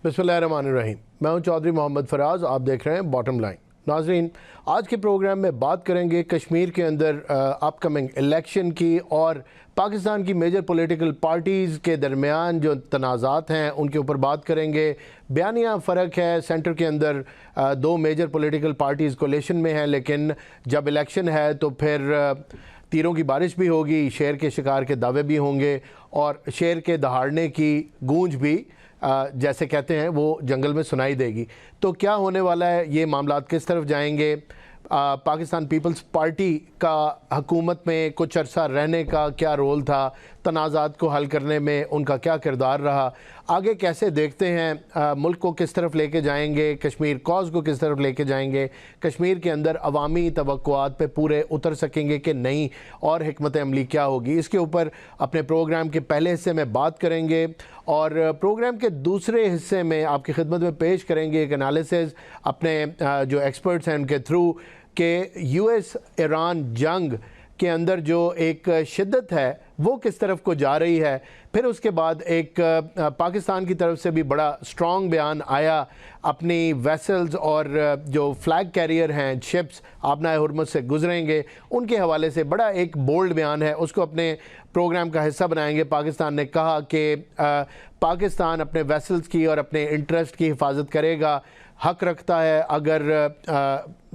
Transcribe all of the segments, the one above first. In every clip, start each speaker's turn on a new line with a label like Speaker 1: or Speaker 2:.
Speaker 1: बिस्मिल्लाहिर्रहमानिर्रहीम। मैं हूं चौधरी मोहम्मद फराज, आप देख रहे हैं बॉटम लाइन। नाज़रीन, आज के प्रोग्राम में बात करेंगे कश्मीर के अंदर अपकमिंग इलेक्शन की और पाकिस्तान की मेजर पॉलिटिकल पार्टीज़ के दरमियान जो तनाज़ात हैं उनके ऊपर बात करेंगे। बयानिया फ़र्क है, सेंटर के अंदर दो मेजर पॉलिटिकल पार्टीज़ कोलिशन में हैं, लेकिन जब इलेक्शन है तो फिर तीरों की बारिश भी होगी, शेर के शिकार के दावे भी होंगे और शेर के दहाड़ने की गूंज भी जैसे कहते हैं वो जंगल में सुनाई देगी। तो क्या होने वाला है, ये मामलात किस तरफ जाएंगे, पाकिस्तान पीपल्स पार्टी का हुकूमत में कुछ अरसा रहने का क्या रोल था, तनाज़ात को हल करने में उनका क्या किरदार रहा, आगे कैसे देखते हैं मुल्क को किस तरफ लेके जाएंगे, कश्मीर कॉज को किस तरफ लेके जाएंगे, कश्मीर के अंदर अवामी तवक्कुआत पे पूरे उतर सकेंगे कि नहीं और हिकमत अमली क्या होगी, इसके ऊपर अपने प्रोग्राम के पहले हिस्से में बात करेंगे। और प्रोग्राम के दूसरे हिस्से में आपकी खिदमत में पेश करेंगे एक एनालिसिस अपने जो एक्सपर्ट्स हैं उनके थ्रू कि यूएस ईरान जंग के अंदर जो एक शिद्दत है वो किस तरफ को जा रही है। फिर उसके बाद एक पाकिस्तान की तरफ से भी बड़ा स्ट्रॉन्ग बयान आया अपनी वेसल्स और जो फ्लैग कैरियर हैं शिप्स आबनाए हुर्मुज़ से गुजरेंगे उनके हवाले से बड़ा एक बोल्ड बयान है, उसको अपने प्रोग्राम का हिस्सा बनाएंगे। पाकिस्तान ने कहा कि पाकिस्तान अपने वेसल्स की और अपने इंटरेस्ट की हिफाजत करेगा, हक रखता है, अगर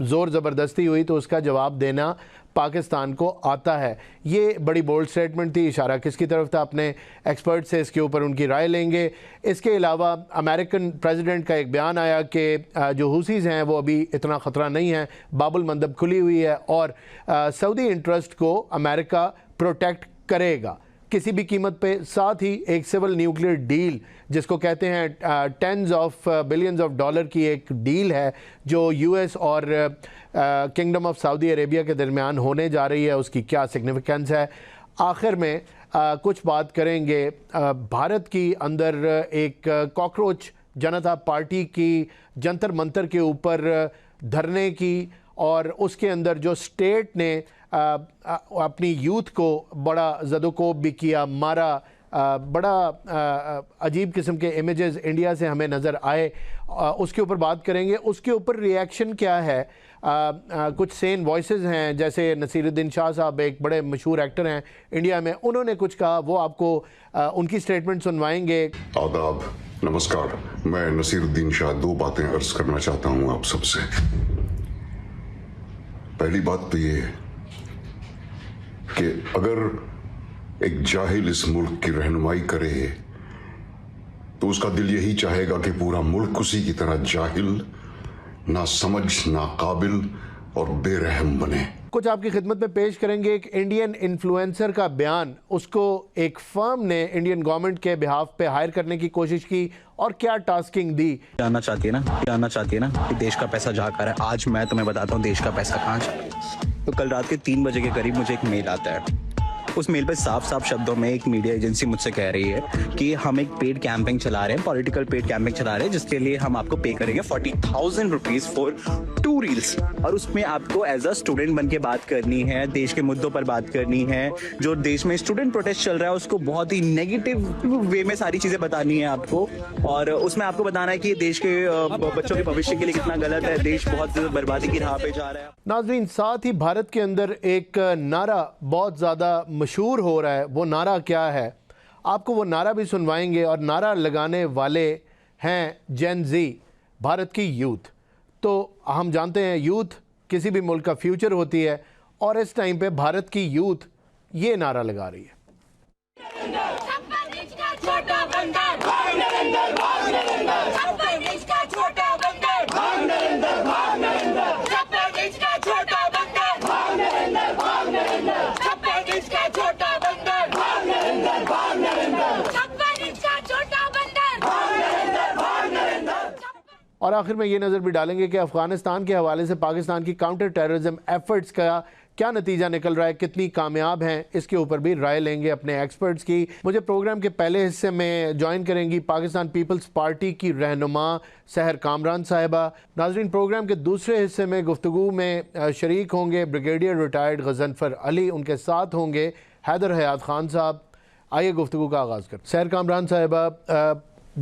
Speaker 1: ज़ोर ज़बरदस्ती हुई तो उसका जवाब देना पाकिस्तान को आता है। ये बड़ी बोल्ड स्टेटमेंट थी। इशारा किसकी तरफ था, अपने एक्सपर्ट से इसके ऊपर उनकी राय लेंगे। इसके अलावा अमेरिकन प्रेसिडेंट का एक बयान आया कि जो हुसीज़ हैं वो अभी इतना ख़तरा नहीं है, बाबुल मंदब खुली हुई है और सऊदी इंटरेस्ट को अमेरिका प्रोटेक्ट करेगा किसी भी कीमत पे। साथ ही एक सिविल न्यूक्लियर डील जिसको कहते हैं tens of billions of dollar की एक डील है जो यूएस और किंगडम ऑफ सऊदी अरेबिया के दरमियान होने जा रही है, उसकी क्या सिग्निफिकेंस है। आखिर में कुछ बात करेंगे भारत की अंदर एक कॉकरोच जनता पार्टी की जंतर मंतर के ऊपर धरने की और उसके अंदर जो स्टेट ने अपनी यूथ को बड़ा ज़दोकोब भी किया, मारा, बड़ा अजीब किस्म के इमेजेस इंडिया से हमें नज़र आए, उसके ऊपर बात करेंगे। उसके ऊपर रिएक्शन क्या है, कुछ सेन वॉइसेस हैं जैसे नसीरुद्दीन शाह साहब एक बड़े मशहूर एक्टर हैं इंडिया में, उन्होंने कुछ कहा, वो आपको उनकी स्टेटमेंट सुनवाएंगे।
Speaker 2: आदाब, नमस्कार, मैं नसीरुद्दीन शाह दो बातें अर्ज करना चाहता हूँ आप सबसे। पहली बात तो ये है कि अगर एक जाहिल इस मुल्क की रहनुमाई करे तो उसका दिल यही चाहेगा कि पूरा मुल्क उसी की तरह जाहिल, ना समझ, ना काबिल और बेरहम बने।
Speaker 1: कुछ आपकी खिदमत में पेश करेंगे एक इंडियन इन्फ्लुएंसर का बयान, उसको एक फर्म ने इंडियन गवर्नमेंट के बिहाफ पे हायर करने की कोशिश की और क्या टास्किंग दी।
Speaker 3: जानना चाहती है ना कि देश का पैसा जहाँ का है। आज मैं तुम्हें बताता हूँ देश का पैसा कहाँ जा रहा है। तो कल रात के 3 बजे के करीब मुझे एक मेल आता है। उस मेल पे साफ साफ शब्दों में एक मीडिया एजेंसी मुझसे कह रही है कि हम एक पेड कैंपेन चला रहे हैं, पॉलिटिकल पेड कैंपेन चला रहे हैं, जिसके लिए हम आपको पे करेंगे 40,000 रुपीज फॉर 2 रील्स। और उसमें आपको एज अ स्टूडेंट बन के बात करनी है, देश के मुद्दों पर बात करनी है, जो देश में स्टूडेंट प्रोटेस्ट चल रहा है उसको बहुत ही नेगेटिव वे में सारी चीजें बतानी है आपको, और उसमें आपको बताना है कि देश के बच्चों के भविष्य के लिए कितना गलत है, देश बहुत बर्बादी की राह पे जा रहा है।
Speaker 1: नाज़रीन, साथ ही भारत के अंदर एक नारा बहुत ज़्यादा मशहूर हो रहा है, वो नारा क्या है आपको वो नारा भी सुनवाएंगे। और नारा लगाने वाले हैं जेन जी, भारत की यूथ। तो हम जानते हैं यूथ किसी भी मुल्क का फ्यूचर होती है और इस टाइम पे भारत की यूथ ये नारा लगा रही है। और आखिर में ये नज़र भी डालेंगे कि अफ़गानिस्तान के हवाले से पाकिस्तान की काउंटर टेररिज्म एफर्ट्स का क्या नतीजा निकल रहा है, कितनी कामयाब हैं, इसके ऊपर भी राय लेंगे अपने एक्सपर्ट्स की। मुझे प्रोग्राम के पहले हिस्से में ज्वाइन करेंगी पाकिस्तान पीपल्स पार्टी की रहनुमा सहर कामरान साहिबा। नाज़रीन, प्रोग्राम के दूसरे हिस्से में गुफ्तगू में शरीक होंगे ब्रिगेडियर रिटायर्ड गज़नफ़र अली, उनके साथ होंगे हैदर हयात ख़ान साहब। आइए गुफ्तगू का आगाज़ कर। सहर कामरान साहिबा,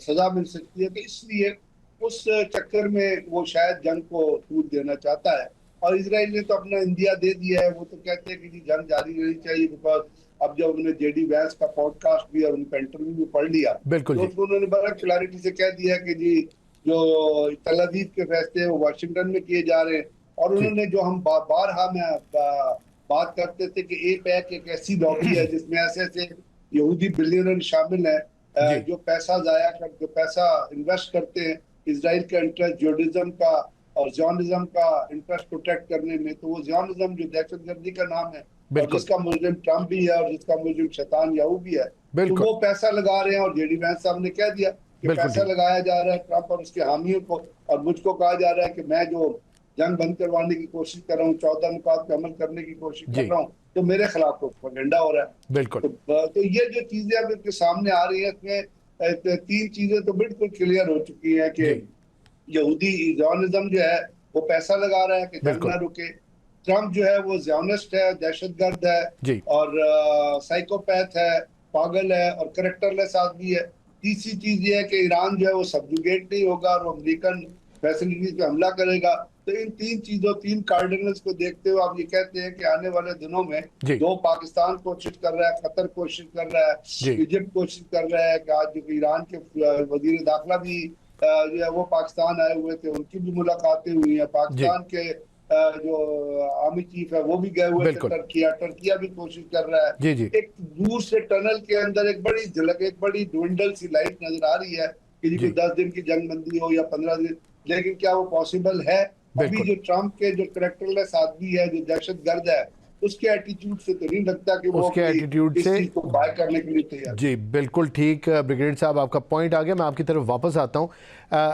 Speaker 4: सजा मिल सकती है। तो इसलिए उस चक्कर में वो शायद जंग को टूट देना चाहता है। और इजराइल ने तो अपना इंडिया दे दिया है। वो तो कहते हैं कि जी जंग जारी रहनी चाहिए, बिकॉज अब जब उन्होंने जेडी वैंस का पॉडकास्ट भी और उनका इंटरव्यू भी पढ़ लिया
Speaker 1: बिल्कुल
Speaker 4: तो
Speaker 1: जी,
Speaker 4: उसको उन्होंने बड़ा क्लैरिटी से कह दिया कि जी जो तल अवीव के फैसले हैं वो वाशिंगटन में किए जा रहे हैं। और
Speaker 1: जी
Speaker 4: उन्होंने जो हम बारहा में बात करते थे कि APEC एक ऐसी लॉबी है जिसमें ऐसे ऐसे यहूदी बिलियनर शामिल हैं
Speaker 1: जी
Speaker 4: जो पैसा इन्वेस्ट करते हैं इसराइल का इंटरेस्ट, ज्यूडिज्म का और जियोनिज्म का इंटरेस्ट प्रोटेक्ट करने में। तो वो जियोनिज्म जो दहशतगर्दी का नाम है और
Speaker 1: बिल्कुल
Speaker 4: जिसका मुजरिम ट्रम्प भी है और जिसका मुजरिम शैतान याहू भी है, तो
Speaker 1: बिल्कुल
Speaker 4: वो पैसा लगा रहे हैं। और जेडी वैंस साहब ने कह दिया कि
Speaker 1: बिल्कुल
Speaker 4: पैसा
Speaker 1: ठीक,
Speaker 4: लगाया जा रहा है ट्रम्प और उसके हामियों को, और मुझको कहा जा रहा है कि मैं जो जंग बंद करवाने की कोशिश कर रहा हूँ, 14 नुकात पे अमल करने की कोशिश कर
Speaker 1: जी
Speaker 4: रहा हूँ, तो मेरे खिलाफ तो प्रोपेगेंडा हो रहा है।
Speaker 1: बिल्कुल
Speaker 4: तो ये जो चीजें अब इनके सामने आ रही है इसमें तीन चीजें तो बिल्कुल क्लियर हो चुकी हैं कि
Speaker 1: जी
Speaker 4: यहूदी ज़ियोनिज्म जो है वो पैसा लगा रहा है कि जंग
Speaker 1: बिल्कुल
Speaker 4: ना रुके। ट्रम्प जो है वो ज़ियोनिस्ट है, दहशतगर्द है
Speaker 1: जी
Speaker 4: और साइकोपैथ है, पागल है और करेक्टरलेस आदमी है। तीसरी चीज ये है कि ईरान जो है वो सबजुगेट नहीं होगा और वो अमेरिकन फैसिलिटीज पे हमला करेगा। तो इन तीन कार्डिनल्स को देखते हुए आप ये कहते हैं कि आने वाले दिनों में
Speaker 1: जी
Speaker 4: दो पाकिस्तान कोशिश कर रहा है, कतर कोशिश कर रहा है,
Speaker 1: जी
Speaker 4: इजिप्ट कोशिश कर रहा है कि आज जो ईरान के वजीर दाखिला भी जो है वो पाकिस्तान आए हुए थे, उनकी भी मुलाकातें हुई हैं।
Speaker 1: जी
Speaker 4: पाकिस्तान के जो आर्मी चीफ है वो भी गए हुए थे
Speaker 1: बिल्कुल
Speaker 4: टर्किया भी कोशिश कर रहा है।
Speaker 1: जी जी
Speaker 4: एक दूर से टनल के अंदर एक बड़ी झलक, एक बड़ी ड्विंडल सी लाइट नजर आ रही है कि जी
Speaker 1: जी
Speaker 4: कोई 10 दिन की जंग बंदी हो या 15 दिन, लेकिन क्या वो पॉसिबल है? अभी
Speaker 1: बिल्कुल
Speaker 4: जो ट्रम्प के जो करेक्टरलेस आदमी है, जो दहशतगर्द है, उसके एटीट्यूड से तो नहीं लगता कि वो
Speaker 1: उसके एटीट्यूड
Speaker 4: इस
Speaker 1: से
Speaker 4: चीज को बाय करने के लिए तैयार।
Speaker 1: जी बिल्कुल ठीक ब्रिगेड साहब, आपका पॉइंट आ गया। मैं आपकी तरफ वापस आता हूँ।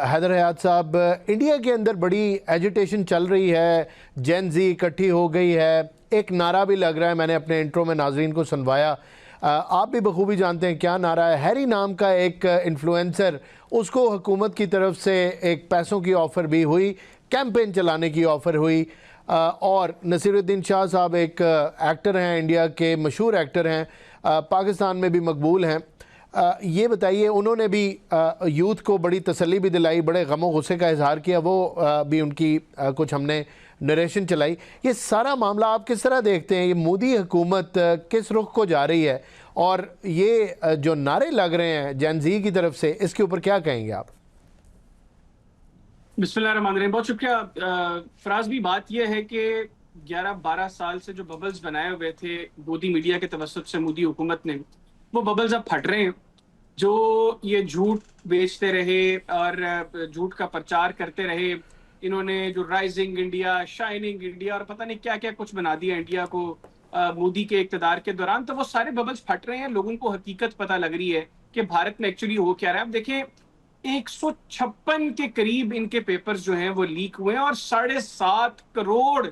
Speaker 1: हैदर हयात साहब, इंडिया के अंदर बड़ी एजिटेशन चल रही है, जेन जी इकट्ठी हो गई है, एक नारा भी लग रहा है, मैंने अपने इंट्रो में नाजरीन को सुनवाया, आप भी बखूबी जानते हैं क्या नारा है। हैरी नाम का एक इन्फ्लुएंसर, उसको हुकूमत की तरफ से एक पैसों की ऑफ़र भी हुई, कैंपेन चलाने की ऑफ़र हुई, और नसीरुद्दीन शाह साहब एक एक्टर हैं, इंडिया के मशहूर एक्टर हैं, पाकिस्तान में भी मकबूल हैं। ये बताइए, उन्होंने भी यूथ को बड़ी तसल्ली भी दिलाई, बड़े गम और गुस्से का इजहार किया, वो भी उनकी कुछ हमने नरेशन चलाई। ये सारा मामला आप किस तरह देखते हैं? ये मोदी हुकूमत किस रुख को जा रही है, और ये जो नारे लग रहे हैं जेन ज़ी की तरफ से, इसके ऊपर क्या कहेंगे आप?
Speaker 5: बिस्मिल्लाहिर्रहमानिर्रहीम, बहुत शुक्रिया फराज भी। बात यह है कि 11-12 साल से जो बबल्स बनाए हुए थे मोदी मीडिया के तवस्सुत से मोदी हुकूमत ने, वो बबल्स अब फट रहे हैं। जो ये झूठ बेचते रहे और झूठ का प्रचार करते रहे, इन्होंने जो राइजिंग इंडिया, शाइनिंग इंडिया और पता नहीं क्या क्या कुछ बना दिया इंडिया को मोदी के इक़्तिदार के दौरान, तो वो सारे बबल्स फट रहे हैं। लोगों को हकीकत पता लग रही है कि भारत में एक्चुअली हो क्या रहा है। अब देखें, 156 के करीब इनके पेपर्स जो हैं वो लीक हुए हैं और 7.5 करोड़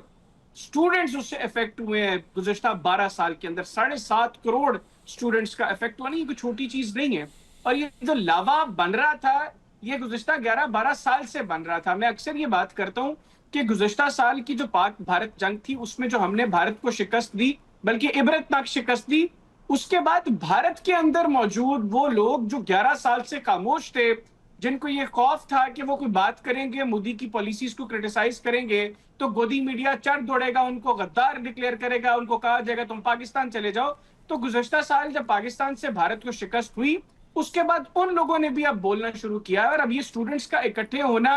Speaker 5: स्टूडेंट्स उससे इफेक्ट हुए हैं गुज़श्ता 12 साल के अंदर। 7.5 करोड़ स्टूडेंट्स का इफेक्ट हुआ। नहीं, कोई छोटी चीज नहीं है। और ये जो लावा बन रहा था, ये गुज़श्ता 11-12 साल से बन रहा था। मैं अक्सर ये बात करता हूँ कि गुज़श्ता साल की जो पाक भारत जंग थी, उसमें जो हमने भारत को शिकस्त दी, बल्कि इबरतनाक शिकस्त दी, उसके बाद भारत के अंदर मौजूद वो लोग जो 11 साल से खामोश थे, जिनको ये खौफ था कि वो कोई बात करेंगे, मोदी की पॉलिसीज को क्रिटिसाइज करेंगे तो गोदी मीडिया चढ़ दौड़ेगा, उनको गद्दार डिक्लेयर करेगा, उनको कहा जाएगा तुम पाकिस्तान चले जाओ। तो गुज़श्ता साल जब पाकिस्तान से भारत को शिकस्त हुई, उसके बाद उन लोगों ने भी अब बोलना शुरू किया। और अब ये स्टूडेंट्स का इकट्ठे होना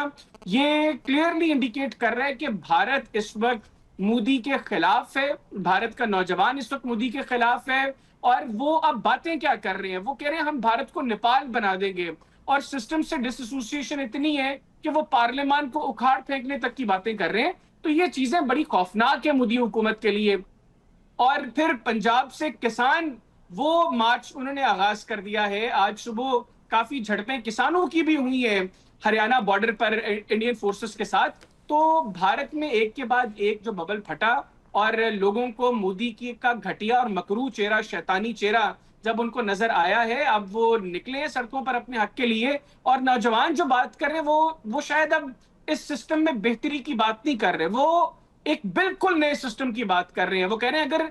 Speaker 5: ये क्लियरली इंडिकेट कर रहा है कि भारत इस वक्त मोदी के खिलाफ है, भारत का नौजवान इस वक्त मोदी के खिलाफ है। और वो अब बातें क्या कर रहे हैं? वो कह रहे हैं हम भारत को नेपाल बना देंगे, और सिस्टम से डिसएसोसिएशन इतनी है कि वो पार्लियामान को उखाड़ फेंकने तक की बातें कर रहे हैं। तो ये चीजें बड़ी खौफनाक है मोदी हुकूमत के लिए। और फिर पंजाब से किसान, वो मार्च उन्होंने आगाज कर दिया है। आज सुबह काफी झड़पें किसानों की भी हुई है हरियाणा बॉर्डर पर इंडियन फोर्सेस के साथ। तो भारत में एक के बाद एक जो बबल फटा, और लोगों को मोदी की का घटिया और मकरू चेहरा, शैतानी चेहरा जब उनको नजर आया है, अब वो निकले हैं सड़कों पर अपने हक के लिए। और नौजवान जो बात कर रहे हैं, वो शायद अब इस सिस्टम में बेहतरी की बात नहीं कर रहे, वो एक बिल्कुल नए सिस्टम की बात कर रहे हैं। वो कह रहे हैं अगर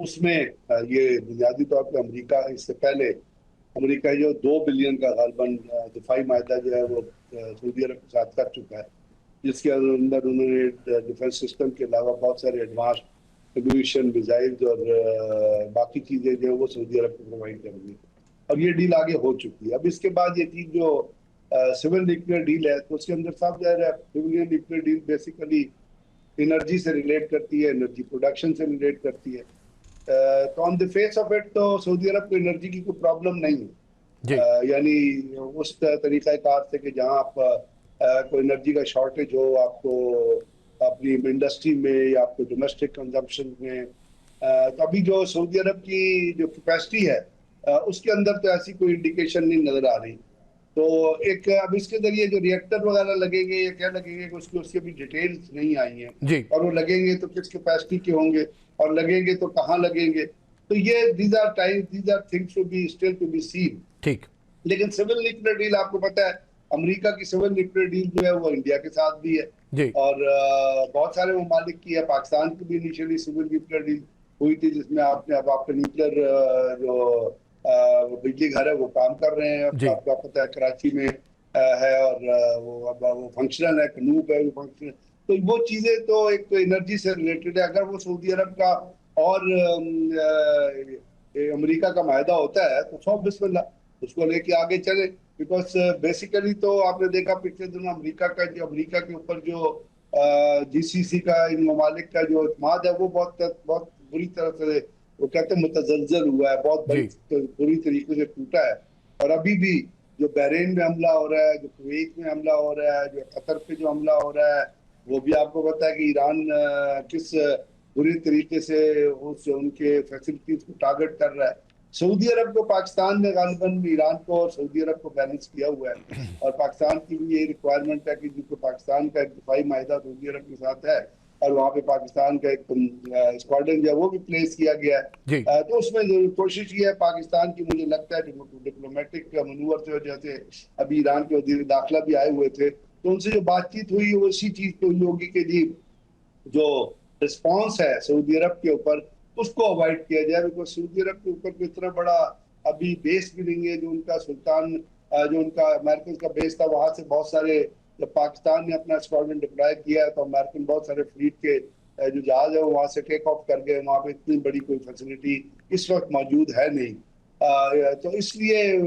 Speaker 4: उसमें ये बुनियादी तौर पे अमेरिका, इससे पहले अमेरिका जो 2 बिलियन का गालबन दिफाई माहिदा जो है वो सऊदी अरब के साथ कर चुका है, जिसके अंदर उन्होंने डिफेंस सिस्टम के अलावा बहुत सारे एडवांस एम्यूनिशन, मिसाइल्स और बाकी चीज़ें जो है वो सऊदी अरब को प्रोवाइड करेंगे, और ये डील आगे हो चुकी है। अब इसके बाद ये चीज़ जो सिविल न्यूक्लियर डील है, तो उसके अंदर साफ ज़ाहिर है civil nuclear deal basically energy से रिलेट करती है, एनर्जी प्रोडक्शन से रिलेट करती है। तो on the face of it तो सऊदी अरब को एनर्जी की कोई प्रॉब्लम नहीं है, यानी उस तरीक़ा कार से कि जहाँ आप कोई एनर्जी का शॉर्टेज हो, आपको अपनी इंडस्ट्री में या आपको डोमेस्टिक कंजम्पशन में, तो अभी जो सऊदी अरब की जो कैपेसिटी है उसके अंदर तो ऐसी कोई इंडिकेशन नहीं नज़र आ रही। तो एक अब इसके जरिए जो रिएक्टर वगैरह लगेंगे या क्या लगेंगे, उसकी अभी डिटेल्स नहीं आई हैं, और वो लगेंगे तो किस कैपेसिटी के होंगे और लगेंगे तो कहाँ लगेंगे, तो ये these are things to be still to be seen.
Speaker 1: ठीक,
Speaker 4: लेकिन सिविल न्यूक्लियर डील आपको पता है, अमेरिका की सिविल न्यूक्लियर डील जो है वो इंडिया के साथ भी है और बहुत सारे ममालिक की है। पाकिस्तान की भी इनिशियली सिविल न्यूक्लियर डील हुई थी, जिसमें आपने अब आपका न्यूक्लियर जो बिजली घर है वो काम कर रहे हैं, आपको पता है कराची में है, और वो फंक्शनल है, कनूब है वो फंक्शनल। तो वो चीजें तो एक तो एनर्जी से रिलेटेड है। अगर वो सऊदी अरब का और अमेरिका का माहिदा होता है तो सब बिस्मिल्लाह, उसको लेके आगे चले, बिकॉज बेसिकली तो आपने देखा पिछले दिनों अमेरिका के ऊपर जो जीसीसी का, इन ममालिक का जो इत्मीनान है वो बहुत बुरी तरह से वो कहते हैं मुतज़लज़ल हुआ है, बहुत बुरी तरीके से टूटा है। और अभी भी जो बहरीन में हमला हो रहा है, जो कुवैत में हमला हो रहा है, जो कतर पे जो हमला हो रहा है, वो भी आपको पता है कि ईरान किस बुरी तरीके से उनके फैसिलिटीज को टारगेट कर रहा है। सऊदी अरब को पाकिस्तान ने गालिबन ईरान को और सऊदी अरब को बैलेंस किया हुआ है, और पाकिस्तान की भी ये रिक्वायरमेंट है कि जो पाकिस्तान का एक दिफाई माहिदा सऊदी अरब के साथ है और वहाँ पे पाकिस्तान का एक स्क्वाड्रन जो है वो भी प्लेस किया गया है, तो उसमें कोशिश ये है पाकिस्तान की, मुझे लगता है डिप्लोमेटिक मनूवर से, जैसे अभी ईरान के वजीर दाखिला भी आए हुए थे, तो उनसे जो बातचीत हुई वो इसी चीज पे हुई होगी कि जी जो रिस्पॉन्स है सऊदी अरब के ऊपर उसको अवॉइड किया जाए, बिकॉज सऊदी अरब के ऊपर कोई इतना बड़ा अभी बेस भी नहीं है। जो उनका सुल्तान, जो उनका अमेरिकन का बेस था, वहां से बहुत सारे, जब पाकिस्तान ने अपना स्क्वाड्रन डिप्लॉय किया तो अमेरिकन बहुत सारे फ्लीट के जो जहाज है वो वहां से टेक ऑफ कर गए। वहां पे इतनी बड़ी कोई फैसिलिटी इस वक्त मौजूद है नहीं, तो इसलिए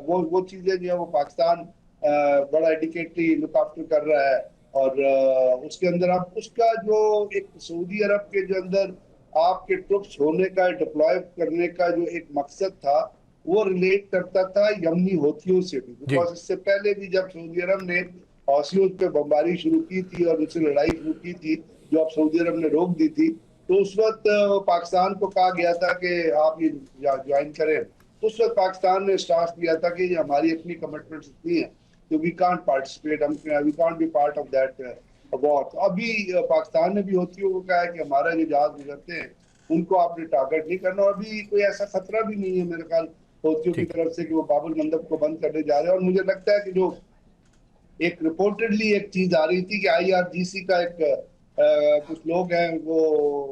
Speaker 4: वो चीजें जो है वो पाकिस्तान बड़ा एडिकेटली लुक आफ्टर कर रहा है। और उसके अंदर आप उसका जो एक सऊदी अरब के जो अंदर आपके ट्रुप्स होने का, डिप्लॉय करने का जो एक मकसद था, वो रिलेट करता था यमनी होतियों से भी, बिकॉज इससे पहले भी जब सऊदी अरब ने हौसियों पे बमबारी शुरू की थी और उससे लड़ाई शुरू की थी, जो अब सऊदी अरब ने रोक दी थी, तो उस वक्त पाकिस्तान को कहा गया था कि आप ये ज्वाइन करें। तो उस वक्त पाकिस्तान ने स्टांस लिया था कि हमारी अपनी कमिटमेंट्स इतनी है तो we can't participate, we can't be part of that war. तो अभी पाकिस्तान ने भी होतियों को कहा है कि हमारा जो जहाज गुजरते हैं उनको आपने टारगेट नहीं करना। और अभी कोई ऐसा खतरा भी नहीं है मेरे ख्याल होतियों की तरफ से कि वो बाब अल मंदब को बंद करने जा रहे हैं। और मुझे लगता है कि जो एक रिपोर्टेडली एक चीज आ रही थी कि IRGC का एक कुछ लोग हैं वो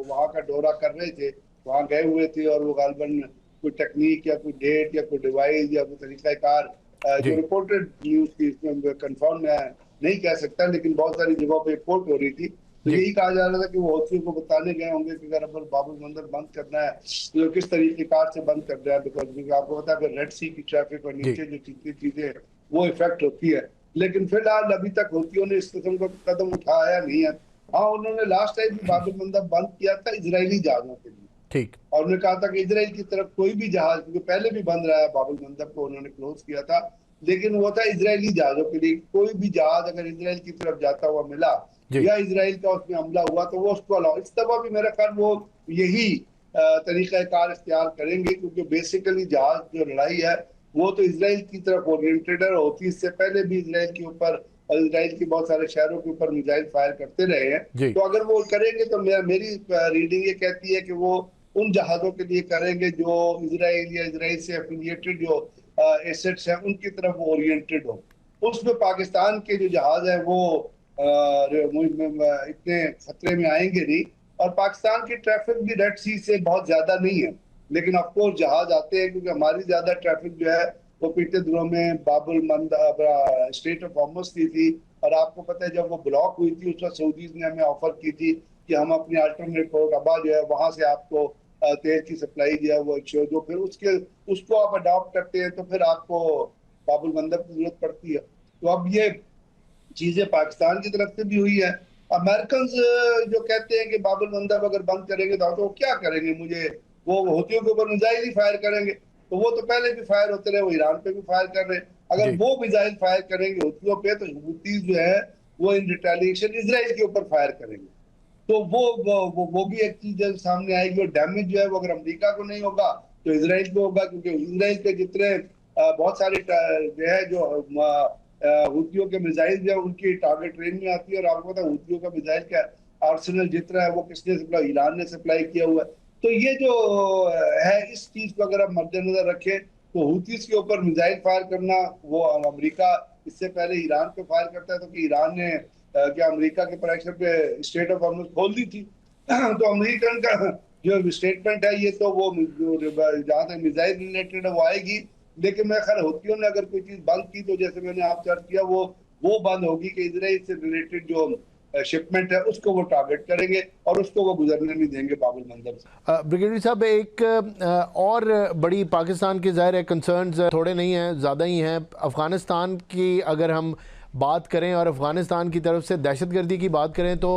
Speaker 4: वहाँ का दौरा कर रहे थे, वहाँ गए हुए थे, और वो गालिबन कोई टेक्निक या कोई डेट या कोई डिवाइस या कोई तरीकाकार, जो रिपोर्टेड न्यूज थी, इसमें कंफर्म मैं नहीं कह सकता, लेकिन बहुत सारी जगहों पे रिपोर्ट हो रही थी, तो यही कहा जा रहा था कि वो हौथियों को बताने गए होंगे कि अगर बाब अल मंदब बंद करना है तो किस तरीके कार से बंद करना है, बिकॉज आपको पता है रेड सी की ट्रैफिक और नीचे जो चीजें वो इफेक्ट होती है। लेकिन फिलहाल अभी तक हौथियों ने इस किस्म का कदम उठाया नहीं है। हाँ, उन्होंने लास्ट टाइम भी बाब अल मंदब बंद किया था इजरायली जहाजों के लिए,
Speaker 1: ठीक, और
Speaker 4: उन्होंने कहा था कि इजराइल की तरफ कोई भी जहाज, क्योंकि पहले भी बंद रहा है बाब अल मंदब को उन्होंने क्लोज किया था, लेकिन वो था इजरायली जहाजों के लिए। कोई भी जहाज अगर इजराइल की तरफ जाता हुआ मिला या इजराइल का उसमें हमला हुआ तो वो उसको अलाउ, इस दफा भी मेरा ख्याल वो यही तरीक़ाकार इख्तियार करेंगे, क्योंकि बेसिकली जहाज जो लड़ाई है वो तो इजराइल की तरफ ओरिएंटेड होती है। इससे पहले भी इजराइल के ऊपर और इजराइल के बहुत सारे शहरों के ऊपर मिसाइल फायर करते रहे हैं, तो अगर वो करेंगे तो मेरी रीडिंग ये कहती है कि वो उन जहाजों के लिए करेंगे जो इजराइल या इजराइल से एफिलिएटेड जो एसेट्स हैं उनकी तरफ ओरिएंटेड हो। उसमें पाकिस्तान के जो जहाज है वो इतने खतरे में आएंगे नहीं। और पाकिस्तान की ट्रैफिक भी रेड सी से बहुत ज्यादा नहीं है, लेकिन ऑफ कोर्स जहाज आते हैं, क्योंकि हमारी ज्यादा ट्रैफिक जो है वो पिछले दिनों में बाबुल मंद स्ट्रेट ऑफ हॉर्मुज़ की थी। और आपको पता है जब वो ब्लॉक हुई थी उस वक्त सऊदीज ने हमें ऑफर की थी कि हम अपनी अल्टरनेट पोर्ट अबा जो है वहां से आपको तेल की सप्लाई जो है वो जो फिर उसको आप अडॉप्ट करते हैं तो फिर आपको बाबुल मंदब की जरूरत पड़ती है। तो अब ये चीजें पाकिस्तान की तरफ से भी हुई है। अमेरिकन जो कहते हैं कि बाबुल मंदब अगर बंद करेंगे तो वो क्या करेंगे, मुझे वो हूतियों के ऊपर मिसाइल ही फायर करेंगे, तो वो तो पहले भी फायर होते रहे, वो ईरान पे भी फायर कर रहे हैं। अगर वो मिसाइल फायर करेंगे हूतियों पे तो हूतीज जो है वो इन रिटेलिएशन इजराइल के ऊपर फायर करेंगे। तो वो भी एक चीज सामने आएगी। और डैमेज जो है वो अगर अमेरिका को नहीं होगा तो इजराइल को होगा, क्योंकि इजराइल के जितने बहुत सारे जो है जो हूतियों के मिसाइल जो है उनकी टारगेट रेंज में आती है। और आपको पता है हूतियों का मिसाइल का आर्सेनल जितना है वो किसने सप्लाई, ईरान ने सप्लाई किया हुआ है। तो ये जो है इस चीज को अगर आप मद्देनजर रखें तो हूतीस के ऊपर मिसाइल फायर करना, वो अमेरिका इससे पहले ईरान पे फायर करता है, तो कि ईरान ने क्या अमेरिका के प्रेशर पे स्ट्रेट ऑफ हॉर्मुज़ खोल दी थी। तो अमेरिकन का जो स्टेटमेंट है ये तो वो जहाँ तक मिसाइल रिलेटेड है वो आएगी, लेकिन मैं ख्याल हूतियों ने अगर कोई चीज बंद की तो जैसे मैंने आप चर्च किया वो बंद होगी कि इजराइल से रिलेटेड जो शिपमेंट है उसको वो टारगेट करेंगे और उसको वो गुजरने नहीं देंगे बाबुल मंदब से।
Speaker 1: ब्रिगेडियर साहब, एक और बड़ी पाकिस्तान के ज़ाहिर है कंसर्न्स थोड़े नहीं हैं, ज़्यादा ही हैं। अफ़गानिस्तान की अगर हम बात करें और अफ़गानिस्तान की तरफ से दहशतगर्दी की बात करें तो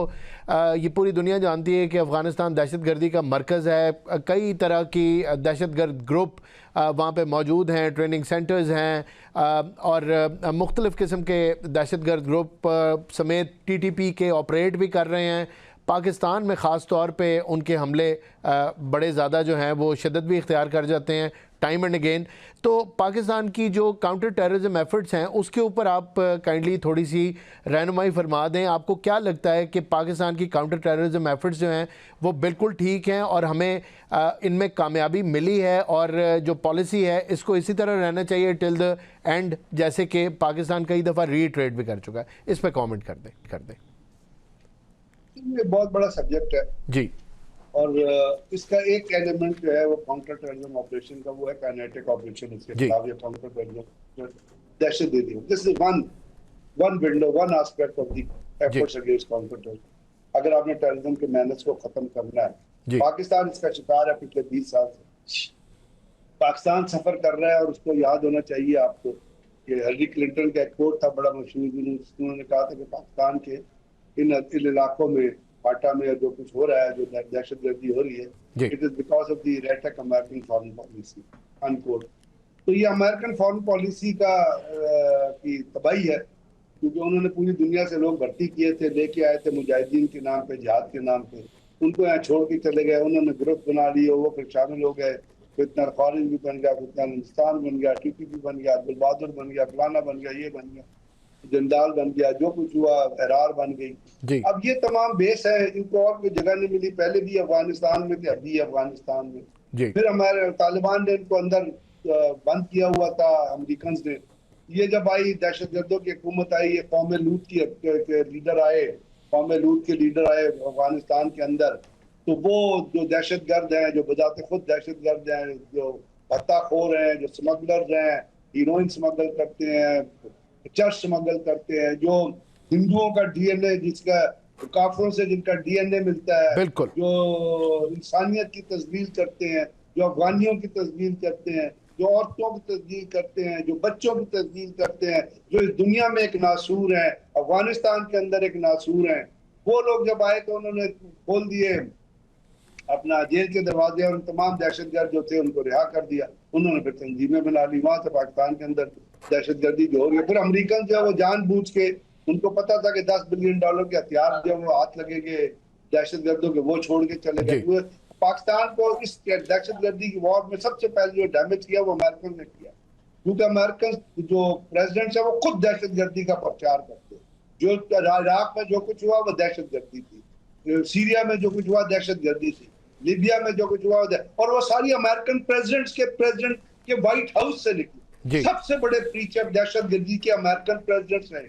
Speaker 1: ये पूरी दुनिया जानती है कि अफ़गानिस्तान दहशतगर्दी का मरकज़ है। कई तरह की दहशतगर्द ग्रुप वहाँ पे मौजूद हैं, ट्रेनिंग सेंटर्स हैं और मुख्तलिफ़ किस्म के दहशतगर्द ग्रुप समेत TTP के ऑपरेट भी कर रहे हैं। पाकिस्तान में ख़ास तौर पे उनके हमले बड़े ज़्यादा जो हैं वो शिद्दत भी इख्तियार कर जाते हैं टाइम एंड अगेन। तो पाकिस्तान की जो काउंटर टेररिज्म एफर्ट्स हैं उसके ऊपर आप काइंडली थोड़ी सी रहनुमाई फरमा दें। आपको क्या लगता है कि पाकिस्तान की काउंटर टेररिज्म एफर्ट्स जो हैं वो बिल्कुल ठीक हैं और हमें इनमें कामयाबी मिली है और जो पॉलिसी है इसको इसी तरह रहना चाहिए टिल द एंड, जैसे कि पाकिस्तान कई दफ़ा रीट्रेट भी कर चुका है? इस पर कॉमेंट कर दें।
Speaker 4: ये बहुत बड़ा सब्जेक्ट है
Speaker 1: जी,
Speaker 4: और इसका एक एलिमेंट जो है वो काउंटर टेररिज्म ऑपरेशन का वो है काइनेटिक ऑपरेशन। इसके खिलाफ ये काउंटर टेररिज्म दहशत देती है। This is one window, one aspect of the efforts against counter terrorism. अगर आपने टेररिज्म के मैनेज को खत्म करना है, पाकिस्तान इसका शिकार है पिछले 20 साल से। पाकिस्तान सफर कर रहा है और उसको याद होना चाहिए आपको कि हिलरी क्लिंटन का एक कोट था बड़ा मशहूर, उन्होंने कहा था कि पाकिस्तान के इन इलाकों में फाटा में जो कुछ हो रहा है, जो दहशतगर्दी हो रही है, it is because of the रेटक अमेरिकन फॉरेन पॉलिसी अनकोट। तो ये अमेरिकन फॉरेन पॉलिसी का की तबाही है, क्योंकि उन्होंने पूरी दुनिया से लोग भर्ती किए थे, लेके आए थे मुजाहिदीन के नाम पे, जिहाद के नाम पे, उनको यहाँ छोड़ के चले गए। उन्होंने ग्रुप बना लिए, वो फिर शामिल हो गए, फितना खारिज भी बन गया, फितना हिंदुस्तान बन गया, TTP बन गया, अब्दुल बहादुर बन गया, फलाना बन गया, ये बन गया, जंदाल बन गया, जो कुछ हुआ, एरार बन गई। अब ये तमाम बेस है, इनको और कोई जगह नहीं मिली। पहले भी अफगानिस्तान में थे, अभी अफगानिस्तान में। फिर हमारे तालिबान ने इनको अंदर बंद किया हुआ था, अमेरिकन ने। ये जब आई दहशतगर्दों की हुकूमत आई, ये कौम लूत के लीडर आए, कौम लूत के लीडर आए अफगानिस्तान के अंदर। तो वो जो दहशतगर्द हैं, जो बजाते खुद दहशतगर्द हैं, जो भत्ताखोर हैं, जो स्मगलर्स हैं, हीरोइन स्मगल करते हैं, चर्च स्मगल करते हैं, जो हिंदुओं का DNA, जिसका काफिरों से जिनका DNA मिलता है, जो इंसानियत की तस्दील करते हैं, जो अफगानियों की तस्दील करते हैं, जो औरतों की तस्दील करते हैं, जो बच्चों की तस्दील करते हैं, जो इस दुनिया में एक नासूर हैं, अफगानिस्तान के अंदर एक नासूर हैं, वो लोग जब आए तो उन्होंने खोल दिए अपना जेल के दरवाजे और तमाम दहशतगर्द जो थे उनको रिहा कर दिया। उन्होंने फिर तंजीमें बना ली, वहां से पाकिस्तान के अंदर दहशतगर्दी जो हो रही है। फिर अमेरिकन जो है वो जानबूझ के, उनको पता था कि $10 बिलियन के हथियार जो वो हाथ लगेंगे दहशतगर्दों के, वो छोड़ के चले गए। पाकिस्तान को इस दहशतगर्दी की वॉर में सबसे पहले जो डैमेज किया वो अमेरिकन ने किया, क्योंकि अमेरिकन जो प्रेसिडेंट है वो खुद दहशतगर्दी का प्रचार करते। जो इराक में जो कुछ हुआ वो दहशतगर्दी थी, सीरिया में जो कुछ हुआ दहशतगर्दी थी, लीबिया में जो कुछ हुआ, और वो सारी अमेरिकन प्रेसिडेंट के व्हाइट हाउस से निकली। सबसे बड़े प्रीचर दहशतगर्दी के अमेरिकन प्रेसिडेंट्स रहे,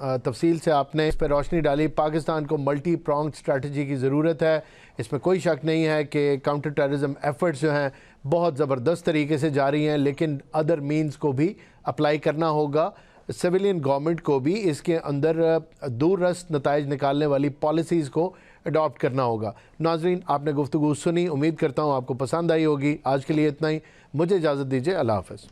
Speaker 1: तफसील से आपने इस पर रोशनी डाली। पाकिस्तान को मल्टी प्रॉन्ग स्ट्रेटजी की ज़रूरत है, इसमें कोई शक नहीं है कि काउंटर टेररिज्म एफर्ट्स जो हैं बहुत ज़बरदस्त तरीके से जारी हैं, लेकिन अदर मीन्स को भी अप्लाई करना होगा। सिविलियन गवर्नमेंट को भी इसके अंदर दूररस्त नताइज निकालने वाली पॉलिसीज़ को अडॉप्ट करना होगा। नाज़रीन, आपने गुफ्तगू सुनी, उम्मीद करता हूँ आपको पसंद आई होगी। आज के लिए इतना ही, मुझे इजाज़त दीजिए। अल्लाह हाफ़िज़।